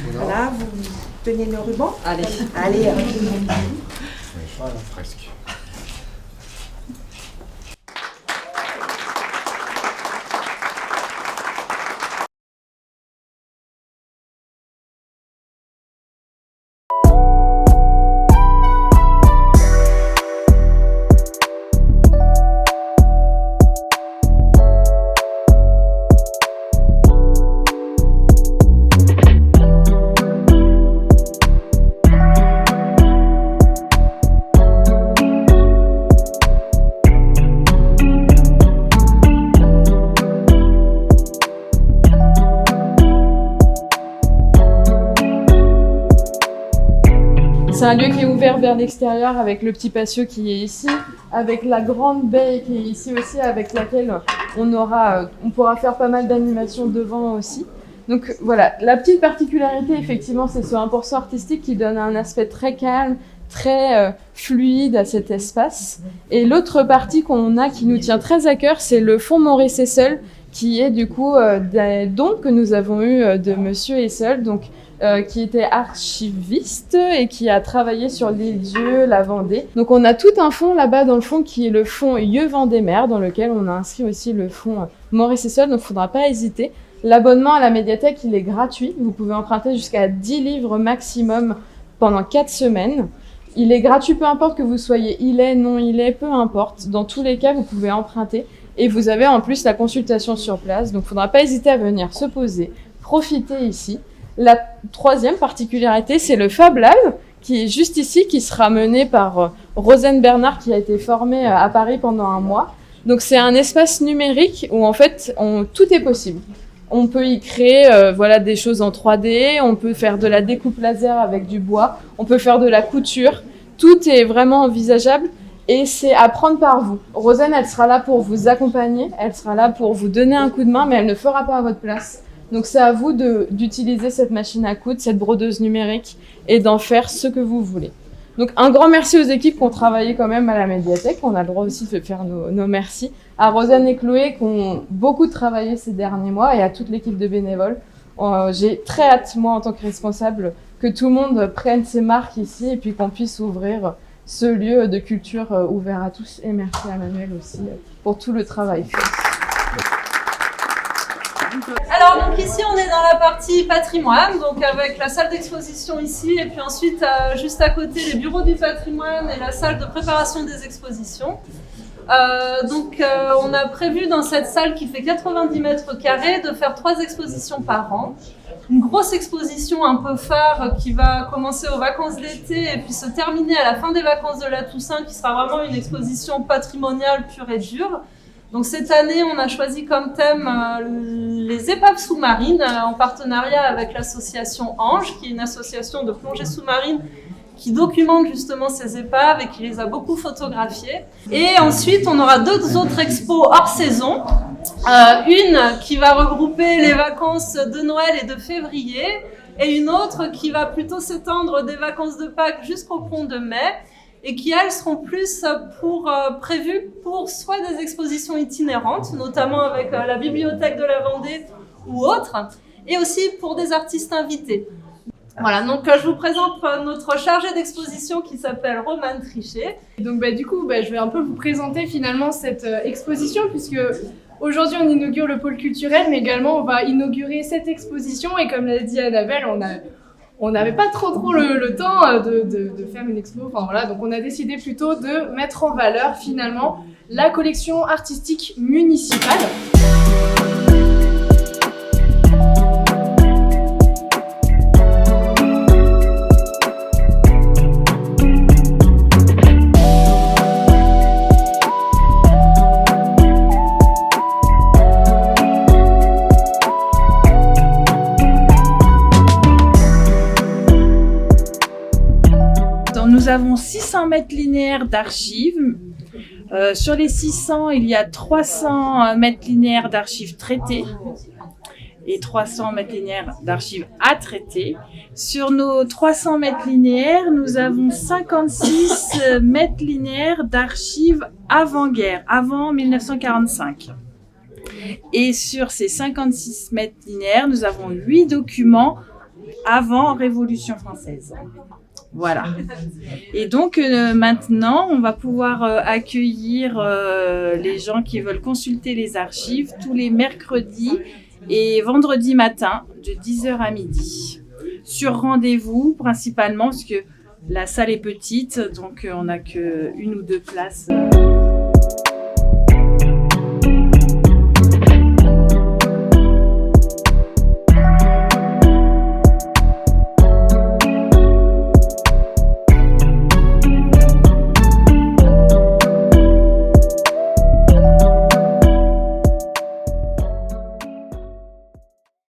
Voilà, vous tenez le ruban. Allez. Allez. Voilà, presque. C'est un lieu qui est ouvert vers l'extérieur avec le petit patio qui est ici, avec la grande baie qui est ici aussi, avec laquelle on pourra faire pas mal d'animations devant aussi. Donc voilà, la petite particularité effectivement, c'est ce 1% artistique qui donne un aspect très calme, très fluide à cet espace. Et l'autre partie qu'on a qui nous tient très à cœur, c'est le fonds Maurice Essel, qui est du coup des dons que nous avons eus de Monsieur Essel, donc qui était archiviste et qui a travaillé sur l'île Dieu, la Vendée. Donc on a tout un fonds là-bas dans le fond qui est le fonds Yeux Vendée-Mer, dans lequel on a inscrit aussi le fonds Maurice Essel, donc il ne faudra pas hésiter. L'abonnement à la médiathèque, il est gratuit. Vous pouvez emprunter jusqu'à 10 livres maximum pendant 4 semaines. Il est gratuit, peu importe que vous soyez ILE, non ILE, peu importe. Dans tous les cas, vous pouvez emprunter. Et vous avez en plus la consultation sur place. Donc il ne faudra pas hésiter à venir se poser, profiter ici. La troisième particularité, c'est le Fab Lab, qui est juste ici, qui sera mené par Rosen Bernard, qui a été formée à Paris pendant 1 mois. Donc c'est un espace numérique où en fait tout est possible. On peut y créer des choses en 3D, on peut faire de la découpe laser avec du bois, on peut faire de la couture. Tout est vraiment envisageable et c'est à prendre par vous. Rosen, elle sera là pour vous accompagner, elle sera là pour vous donner un coup de main, mais elle ne fera pas à votre place. Donc c'est à vous d'utiliser cette machine à coudre, cette brodeuse numérique et d'en faire ce que vous voulez. Donc un grand merci aux équipes qui ont travaillé quand même à la médiathèque. On a le droit aussi de faire nos merci. À Rosanne et Chloé qui ont beaucoup travaillé ces derniers mois et à toute l'équipe de bénévoles. J'ai très hâte, moi en tant que responsable, que tout le monde prenne ses marques ici et puis qu'on puisse ouvrir ce lieu de culture ouvert à tous. Et merci à Manuel aussi pour tout le travail fait. Alors donc ici on est dans la partie patrimoine, donc avec la salle d'exposition ici et puis ensuite juste à côté les bureaux du patrimoine et la salle de préparation des expositions. On a prévu dans cette salle qui fait 90 mètres carrés de faire 3 expositions par an. Une grosse exposition un peu phare qui va commencer aux vacances d'été et puis se terminer à la fin des vacances de la Toussaint qui sera vraiment une exposition patrimoniale pure et dure. Donc cette année, on a choisi comme thème les épaves sous-marines en partenariat avec l'association Ange, qui est une association de plongée sous-marine qui documente justement ces épaves et qui les a beaucoup photographiées. Et ensuite, on aura 2 autres expos hors saison. Une qui va regrouper les vacances de Noël et de février et une autre qui va plutôt s'étendre des vacances de Pâques jusqu'au pont de mai. Et qui, elles, seront plus prévues pour soit des expositions itinérantes, notamment avec la bibliothèque de la Vendée ou autres, et aussi pour des artistes invités. Voilà, donc je vous présente notre chargée d'exposition qui s'appelle Romane Trichet. Donc je vais un peu vous présenter finalement cette exposition, puisque aujourd'hui on inaugure le pôle culturel, mais également on va inaugurer cette exposition, et comme l'a dit Annabelle, on n'avait pas trop le temps de faire une expo, donc on a décidé plutôt de mettre en valeur finalement la collection artistique municipale. Nous avons 600 mètres linéaires d'archives. Sur les 600, il y a 300 mètres linéaires d'archives traitées et 300 mètres linéaires d'archives à traiter. Sur nos 300 mètres linéaires, nous avons 56 mètres linéaires d'archives avant-guerre, avant 1945. Et sur ces 56 mètres linéaires, nous avons 8 documents avant Révolution française. Voilà. Et donc maintenant, on va pouvoir accueillir les gens qui veulent consulter les archives tous les mercredis et vendredis matin de 10h à midi. Sur rendez-vous principalement, parce que la salle est petite, donc on n'a qu'une ou deux places.